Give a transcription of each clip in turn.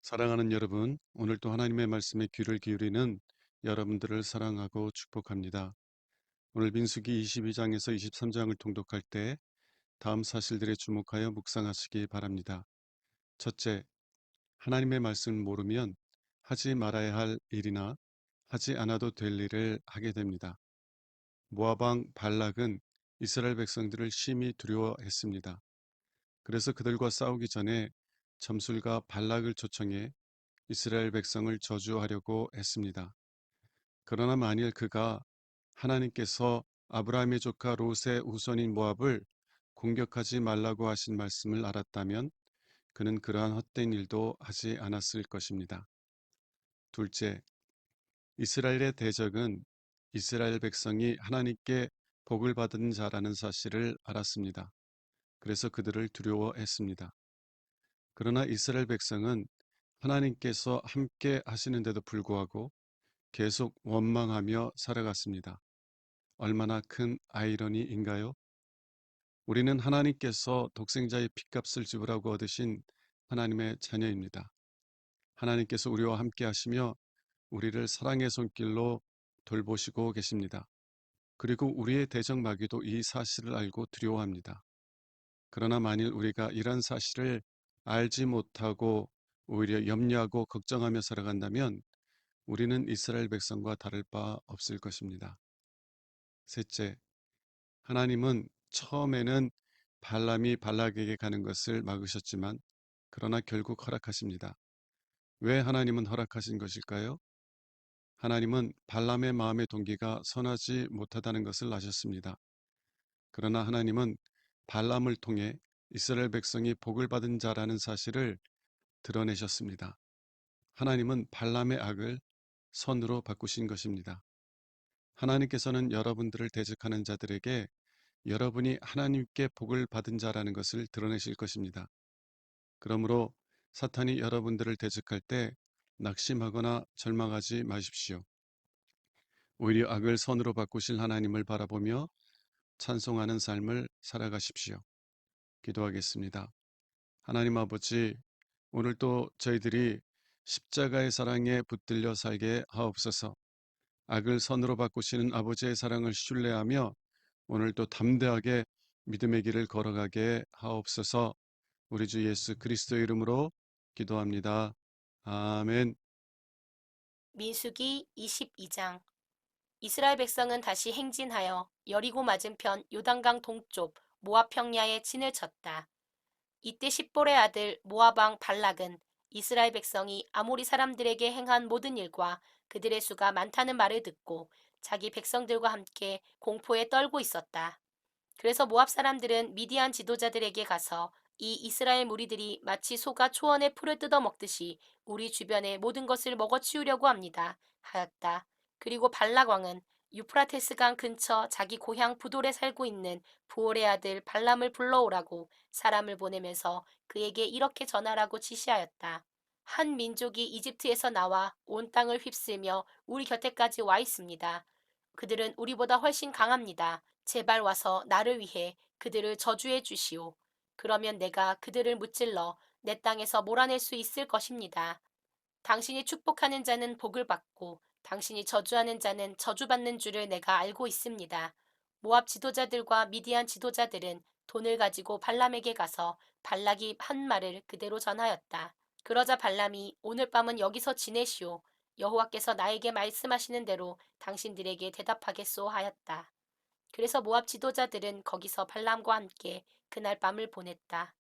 사랑하는 여러분, 오늘도 하나님의 말씀에 귀를 기울이는 여러분들을 사랑하고 축복합니다. 오늘 민수기 22장에서 23장을 통독할 때 다음 사실들에 주목하여 묵상하시기 바랍니다. 첫째, 하나님의 말씀을 모르면 하지 말아야 할 일이나 하지 않아도 될 일을 하게 됩니다. 모압 왕 발락은 이스라엘 백성들을 심히 두려워했습니다. 그래서 그들과 싸우기 전에 점술가 발락을 초청해 이스라엘 백성을 저주하려고 했습니다. 그러나 만일 그가 하나님께서 아브라함의 조카 롯의 후손인 모압을 공격하지 말라고 하신 말씀을 알았다면 그는 그러한 헛된 일도 하지 않았을 것입니다. 둘째, 이스라엘의 대적은 이스라엘 백성이 하나님께 복을 받은 자라는 사실을 알았습니다. 그래서 그들을 두려워했습니다. 그러나 이스라엘 백성은 하나님께서 함께 하시는데도 불구하고 계속 원망하며 살아갔습니다. 얼마나 큰 아이러니인가요? 우리는 하나님께서 독생자의 핏값을 지불하고 얻으신 하나님의 자녀입니다. 하나님께서 우리와 함께 하시며 우리를 사랑의 손길로 돌보시고 계십니다. 그리고 우리의 대적 마귀도 이 사실을 알고 두려워합니다. 그러나 만일 우리가 이런 사실을 알지 못하고 오히려 염려하고 걱정하며 살아간다면 우리는 이스라엘 백성과 다를 바 없을 것입니다. 셋째, 하나님은 처음에는 발람이 발락에게 가는 것을 막으셨지만 그러나 결국 허락하십니다. 왜 하나님은 허락하신 것일까요? 하나님은 발람의 마음의 동기가 선하지 못하다는 것을 아셨습니다. 그러나 하나님은 발람을 통해 이스라엘 백성이 복을 받은 자라는 사실을 드러내셨습니다. 하나님은 발람의 악을 선으로 바꾸신 것입니다. 하나님께서는 여러분들을 대적하는 자들에게 여러분이 하나님께 복을 받은 자라는 것을 드러내실 것입니다. 그러므로 사탄이 여러분들을 대적할 때 낙심하거나 절망하지 마십시오. 오히려 악을 선으로 바꾸실 하나님을 바라보며 찬송하는 삶을 살아가십시오. 기도하겠습니다. 하나님 아버지, 오늘도 저희들이 십자가의 사랑에 붙들려 살게 하옵소서. 악을 선으로 바꾸시는 아버지의 사랑을 신뢰하며 오늘도 담대하게 믿음의 길을 걸어가게 하옵소서. 우리 주 예수 그리스도의 이름으로 기도합니다. 아멘. 민수기 22장. 이스라엘 백성은 다시 행진하여 여리고 맞은편 요단강 동쪽 모압 평야에 진을 쳤다. 이때 십볼의 아들 모압 왕 발락은 이스라엘 백성이 아모리 사람들에게 행한 모든 일과 그들의 수가 많다는 말을 듣고 자기 백성들과 함께 공포에 떨고 있었다. 그래서 모압 사람들은 미디안 지도자들에게 가서 이 이스라엘 무리들이 마치 소가 초원의 풀을 뜯어 먹듯이 우리 주변의 모든 것을 먹어치우려고 합니다. 하였다. 그리고 발락 왕은 유프라테스 강 근처 자기 고향 부돌에 살고 있는 부올의 아들 발람을 불러오라고 사람을 보내면서 그에게 이렇게 전하라고 지시하였다. 한 민족이 이집트에서 나와 온 땅을 휩쓸며 우리 곁에까지 와 있습니다. 그들은 우리보다 훨씬 강합니다. 제발 와서 나를 위해 그들을 저주해 주시오. 그러면 내가 그들을 무찔러 내 땅에서 몰아낼 수 있을 것입니다. 당신이 축복하는 자는 복을 받고 당신이 저주하는 자는 저주받는 줄을 내가 알고 있습니다. 모압 지도자들과 미디안 지도자들은 돈을 가지고 발람에게 가서 발락이 한 말을 그대로 전하였다. 그러자 발람이 오늘 밤은 여기서 지내시오. 여호와께서 나에게 말씀하시는 대로 당신들에게 대답하겠소 하였다. 그래서 모압 지도자들은 거기서 발람과 함께 그날 밤을 보냈다.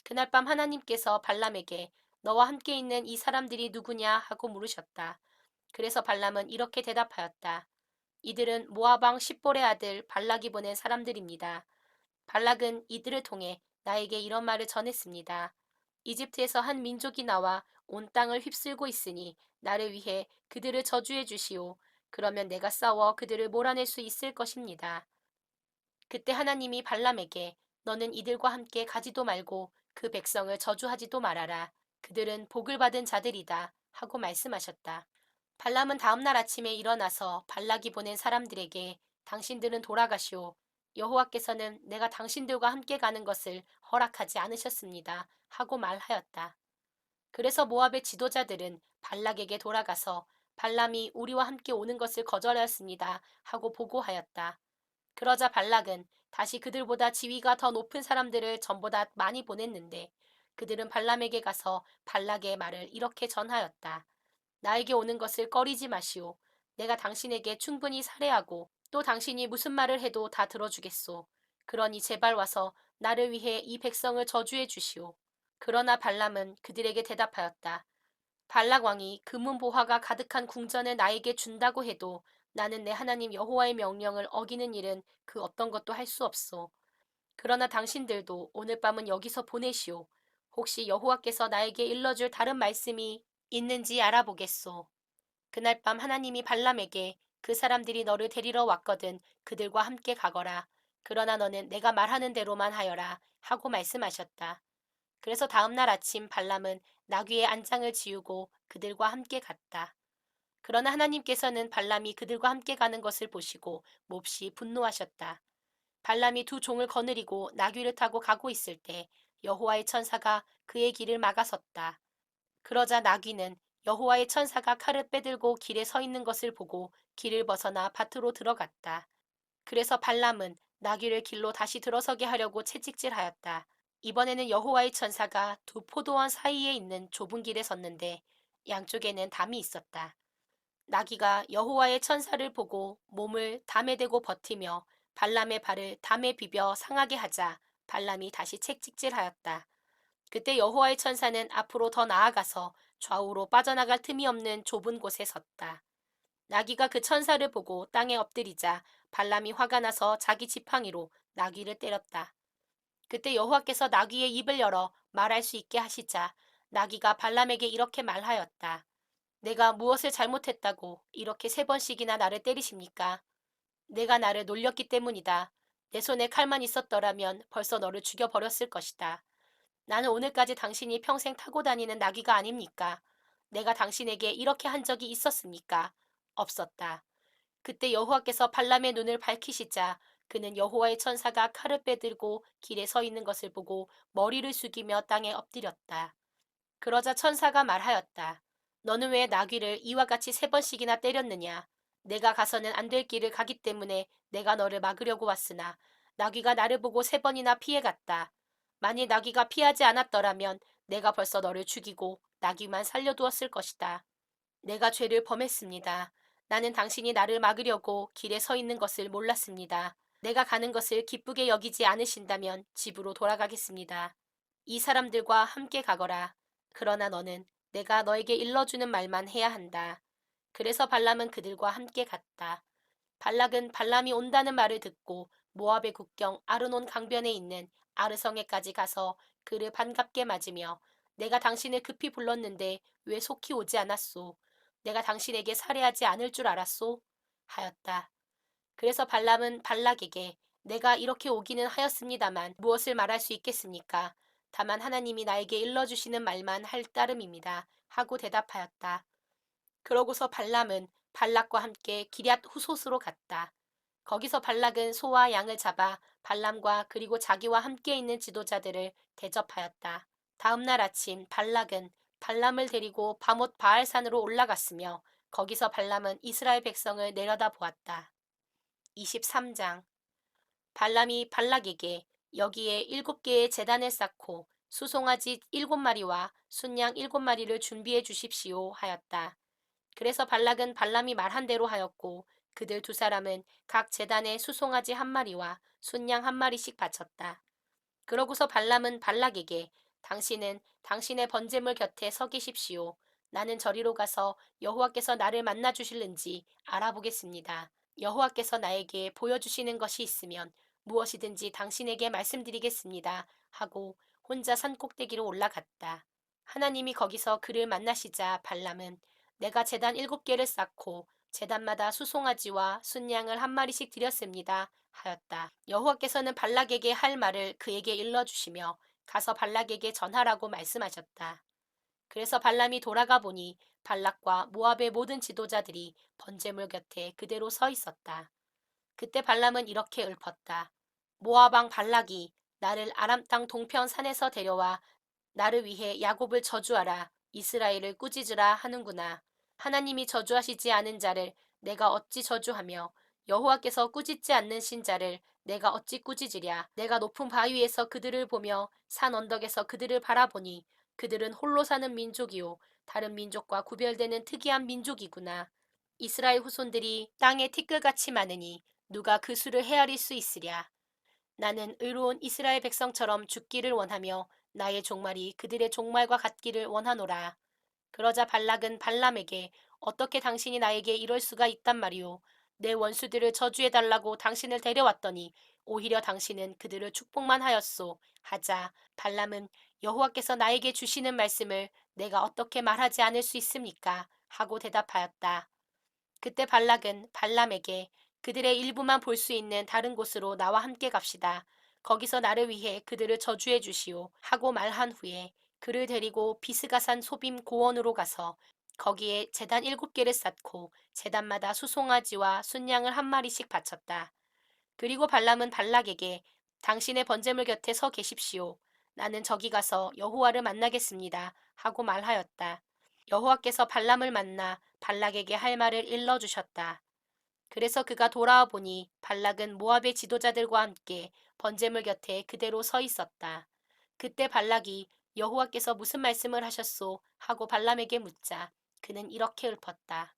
그날 밤 하나님께서 발람에게 너와 함께 있는 이 사람들이 누구냐 하고 물으셨다. 그래서 발람은 이렇게 대답하였다. 이들은 모압 왕 십볼의 아들 발락이 보낸 사람들입니다. 발락은 이들을 통해 나에게 이런 말을 전했습니다. 이집트에서 한 민족이 나와 온 땅을 휩쓸고 있으니 나를 위해 그들을 저주해 주시오. 그러면 내가 싸워 그들을 몰아낼 수 있을 것입니다. 그때 하나님이 발람에게 너는 이들과 함께 가지도 말고 그 백성을 저주하지도 말아라. 그들은 복을 받은 자들이다. 하고 말씀하셨다. 발람은 다음날 아침에 일어나서 발락이 보낸 사람들에게 당신들은 돌아가시오. 여호와께서는 내가 당신들과 함께 가는 것을 허락하지 않으셨습니다. 하고 말하였다. 그래서 모압의 지도자들은 발락에게 돌아가서 발람이 우리와 함께 오는 것을 거절하였습니다 하고 보고하였다. 그러자 발락은 다시 그들보다 지위가 더 높은 사람들을 전보다 많이 보냈는데 그들은 발람에게 가서 발락의 말을 이렇게 전하였다. 나에게 오는 것을 꺼리지 마시오. 내가 당신에게 충분히 살해하고 또 당신이 무슨 말을 해도 다 들어주겠소. 그러니 제발 와서 나를 위해 이 백성을 저주해 주시오. 그러나 발람은 그들에게 대답하였다. 발락 왕이 금은 보화가 가득한 궁전을 나에게 준다고 해도 나는 내 하나님 여호와의 명령을 어기는 일은 그 어떤 것도 할 수 없소. 그러나 당신들도 오늘 밤은 여기서 보내시오. 혹시 여호와께서 나에게 일러줄 다른 말씀이 있는지 알아보겠소. 그날 밤 하나님이 발람에게 그 사람들이 너를 데리러 왔거든 그들과 함께 가거라. 그러나 너는 내가 말하는 대로만 하여라 하고 말씀하셨다. 그래서 다음 날 아침 발람은 나귀의 안장을 지우고 그들과 함께 갔다. 그러나 하나님께서는 발람이 그들과 함께 가는 것을 보시고 몹시 분노하셨다. 발람이 두 종을 거느리고 나귀를 타고 가고 있을 때 여호와의 천사가 그의 길을 막아섰다. 그러자 나귀는 여호와의 천사가 칼을 빼들고 길에 서 있는 것을 보고 길을 벗어나 밭으로 들어갔다. 그래서 발람은 나귀를 길로 다시 들어서게 하려고 채찍질하였다. 이번에는 여호와의 천사가 두 포도원 사이에 있는 좁은 길에 섰는데 양쪽에는 담이 있었다. 나귀가 여호와의 천사를 보고 몸을 담에 대고 버티며 발람의 발을 담에 비벼 상하게 하자 발람이 다시 채찍질하였다. 그때 여호와의 천사는 앞으로 더 나아가서 좌우로 빠져나갈 틈이 없는 좁은 곳에 섰다. 나귀가 그 천사를 보고 땅에 엎드리자 발람이 화가 나서 자기 지팡이로 나귀를 때렸다. 그때 여호와께서 나귀의 입을 열어 말할 수 있게 하시자 나귀가 발람에게 이렇게 말하였다. 내가 무엇을 잘못했다고 이렇게 세 번씩이나 나를 때리십니까? 내가 나를 놀렸기 때문이다. 내 손에 칼만 있었더라면 벌써 너를 죽여버렸을 것이다. 나는 오늘까지 당신이 평생 타고 다니는 나귀가 아닙니까? 내가 당신에게 이렇게 한 적이 있었습니까? 없었다. 그때 여호와께서 발람의 눈을 밝히시자 그는 여호와의 천사가 칼을 빼들고 길에 서 있는 것을 보고 머리를 숙이며 땅에 엎드렸다. 그러자 천사가 말하였다. 너는 왜 나귀를 이와 같이 세 번씩이나 때렸느냐? 내가 가서는 안 될 길을 가기 때문에 내가 너를 막으려고 왔으나 나귀가 나를 보고 세 번이나 피해갔다. 만일 나귀가 피하지 않았더라면 내가 벌써 너를 죽이고 나귀만 살려두었을 것이다. 내가 죄를 범했습니다. 나는 당신이 나를 막으려고 길에 서 있는 것을 몰랐습니다. 내가 가는 것을 기쁘게 여기지 않으신다면 집으로 돌아가겠습니다. 이 사람들과 함께 가거라. 그러나 너는 내가 너에게 일러주는 말만 해야 한다. 그래서 발람은 그들과 함께 갔다. 발락은 발람이 온다는 말을 듣고 모압의 국경 아르논 강변에 있는 아르성에까지 가서 그를 반갑게 맞으며 내가 당신을 급히 불렀는데 왜 속히 오지 않았소? 내가 당신에게 살해하지 않을 줄 알았소? 하였다. 그래서 발람은 발락에게 내가 이렇게 오기는 하였습니다만 무엇을 말할 수 있겠습니까? 다만 하나님이 나에게 일러주시는 말만 할 따름입니다. 하고 대답하였다. 그러고서 발람은 발락과 함께 기럇 후솥으로 갔다. 거기서 발락은 소와 양을 잡아 발람과 그리고 자기와 함께 있는 지도자들을 대접하였다. 다음 날 아침 발락은 발람을 데리고 바못 바알산으로 올라갔으며 거기서 발람은 이스라엘 백성을 내려다 보았다. 23장 발람이 발락에게 여기에 7개의 제단을 쌓고 수송아지 7마리와 순양 7마리를 준비해 주십시오 하였다. 그래서 발락은 발람이 말한 대로 하였고 그들 두 사람은 각 제단에 수송아지 1마리와 순양 1마리씩 바쳤다. 그러고서 발람은 발락에게 당신은 당신의 번제물 곁에 서 계십시오. 나는 저리로 가서 여호와께서 나를 만나 주실는지 알아보겠습니다. 여호와께서 나에게 보여주시는 것이 있으면 무엇이든지 당신에게 말씀드리겠습니다. 하고 혼자 산 꼭대기로 올라갔다. 하나님이 거기서 그를 만나시자 발람은 내가 제단 7개를 쌓고 제단마다 수송아지와 순양을 1마리씩 드렸습니다. 하였다. 여호와께서는 발락에게 할 말을 그에게 일러주시며 가서 발락에게 전하라고 말씀하셨다. 그래서 발람이 돌아가 보니 발락과 모압의 모든 지도자들이 번제물 곁에 그대로 서 있었다. 그때 발람은 이렇게 읊었다. 모압 왕 발락이 나를 아람 땅 동편 산에서 데려와 나를 위해 야곱을 저주하라. 이스라엘을 꾸짖으라 하는구나. 하나님이 저주하시지 않은 자를 내가 어찌 저주하며 여호와께서 꾸짖지 않는 신자를 내가 어찌 꾸짖으랴. 내가 높은 바위 위에서 그들을 보며 산 언덕에서 그들을 바라보니 그들은 홀로 사는 민족이요 다른 민족과 구별되는 특이한 민족이구나. 이스라엘 후손들이 땅에 티끌같이 많으니 누가 그 수를 헤아릴 수 있으랴. 나는 의로운 이스라엘 백성처럼 죽기를 원하며 나의 종말이 그들의 종말과 같기를 원하노라. 그러자 발락은 발람에게 어떻게 당신이 나에게 이럴 수가 있단 말이오. 내 원수들을 저주해달라고 당신을 데려왔더니 오히려 당신은 그들을 축복만 하였소. 하자 발람은 여호와께서 나에게 주시는 말씀을 내가 어떻게 말하지 않을 수 있습니까? 하고 대답하였다. 그때 발락은 발람에게 그들의 일부만 볼 수 있는 다른 곳으로 나와 함께 갑시다. 거기서 나를 위해 그들을 저주해 주시오. 하고 말한 후에 그를 데리고 비스가산 소빔 고원으로 가서 거기에 제단 7개를 쌓고 제단마다 수송아지와 순양을 한 마리씩 바쳤다. 그리고 발람은 발락에게 당신의 번제물 곁에 서 계십시오. 나는 저기 가서 여호와를 만나겠습니다. 하고 말하였다. 여호와께서 발람을 만나 발락에게 할 말을 일러주셨다. 그래서 그가 돌아와 보니 발락은 모압의 지도자들과 함께 번제물 곁에 그대로 서 있었다. 그때 발락이 여호와께서 무슨 말씀을 하셨소? 하고 발람에게 묻자 그는 이렇게 읊었다.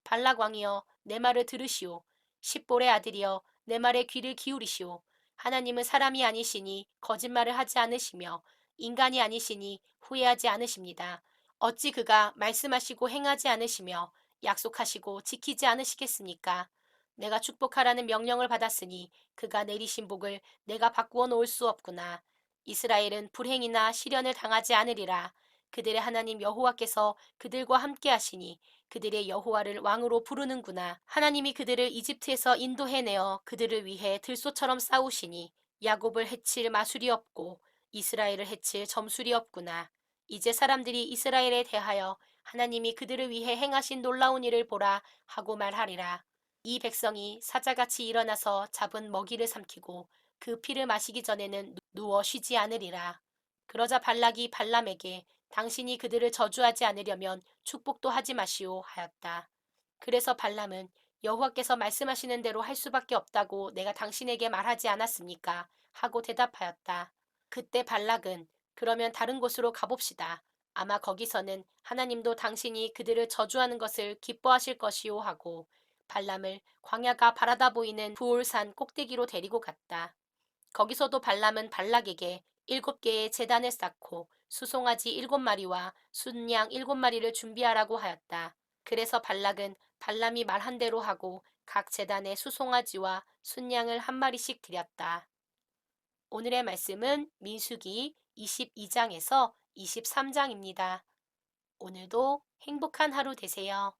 발락 왕이여 내 말을 들으시오. 십볼의 아들이여 내 말에 귀를 기울이시오. 하나님은 사람이 아니시니 거짓말을 하지 않으시며 인간이 아니시니 후회하지 않으십니다. 어찌 그가 말씀하시고 행하지 않으시며 약속하시고 지키지 않으시겠습니까? 내가 축복하라는 명령을 받았으니 그가 내리신 복을 내가 바꾸어 놓을 수 없구나. 이스라엘은 불행이나 시련을 당하지 않으리라. 그들의 하나님 여호와께서 그들과 함께 하시니 그들의 여호와를 왕으로 부르는구나. 하나님이 그들을 이집트에서 인도해내어 그들을 위해 들소처럼 싸우시니 야곱을 해칠 마술이 없고 이스라엘을 해칠 점술이 없구나. 이제 사람들이 이스라엘에 대하여 하나님이 그들을 위해 행하신 놀라운 일을 보라 하고 말하리라. 이 백성이 사자같이 일어나서 잡은 먹이를 삼키고 그 피를 마시기 전에는 누워 쉬지 않으리라. 그러자 발락이 발람에게 당신이 그들을 저주하지 않으려면 축복도 하지 마시오 하였다. 그래서 발람은 여호와께서 말씀하시는 대로 할 수밖에 없다고 내가 당신에게 말하지 않았습니까? 하고 대답하였다. 그때 발락은 그러면 다른 곳으로 가봅시다. 아마 거기서는 하나님도 당신이 그들을 저주하는 것을 기뻐하실 것이오 하고 발람을 광야가 바라다 보이는 부올산 꼭대기로 데리고 갔다. 거기서도 발람은 발락에게 7개의 제단을 쌓고 수송아지 7마리와 순양 7마리를 준비하라고 하였다. 그래서 발락은 발람이 말한 대로 하고 각 제단에 수송아지와 순양을 한 마리씩 드렸다. 오늘의 말씀은 민수기 22장에서 23장입니다. 오늘도 행복한 하루 되세요.